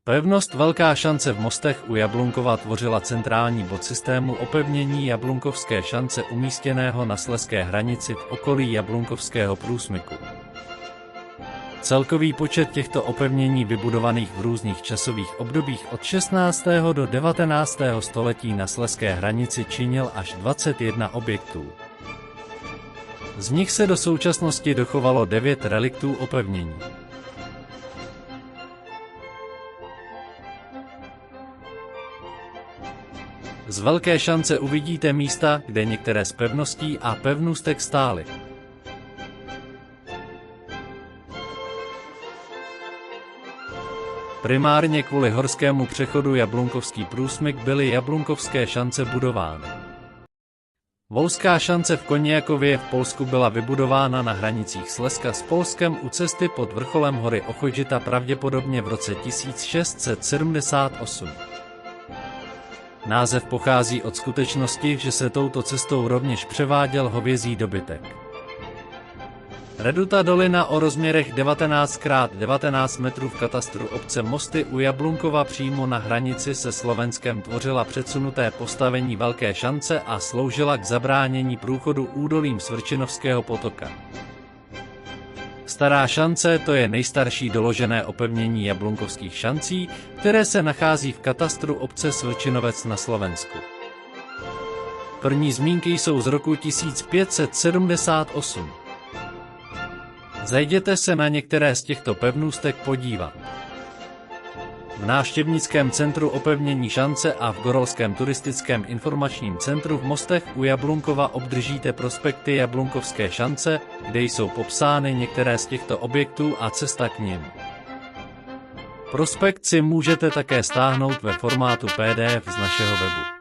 Pevnost Velká Šance v Mostech u Jablunkova tvořila centrální bod systému opevnění Jablunkovské šance umístěného na slezské hranici v okolí Jablunkovského průsmyku. Celkový počet těchto opevnění vybudovaných v různých časových obdobích od 16. do 19. století na slezské hranici činil až 21 objektů. Z nich se do současnosti dochovalo 9 reliktů opevnění. Z Velké Šance uvidíte místa, kde některé z pevností a pevnůstek stály. Primárně kvůli horskému přechodu Jablunkovský průsmyk byly Jablunkovské šance budovány. Volská šance v Konějakově v Polsku byla vybudována na hranicích Slezska s Polskem u cesty pod vrcholem hory Ochojžita pravděpodobně v roce 1678. Název pochází od skutečnosti, že se touto cestou rovněž převáděl hovězí dobytek. Reduta dolina o rozměrech 19×19 metrů v katastru obce Mosty u Jablunkova přímo na hranici se Slovenskem tvořila předsunuté postavení Velké Šance a sloužila k zabránění průchodu údolím Svrčinovského potoka. Stará Šance to je nejstarší doložené opevnění Jablunkovských šancí, které se nachází v katastru obce Svrčinovec na Slovensku. První zmínky jsou z roku 1578. Zajděte se na některé z těchto pevnůstek podívat. V návštěvnickém centru opevnění Šance a v Gorolském turistickém informačním centru v Mostech u Jablunkova obdržíte prospekty Jablunkovské šance, kde jsou popsány některé z těchto objektů a cesta k nim. Prospekt si můžete také stáhnout ve formátu PDF z našeho webu.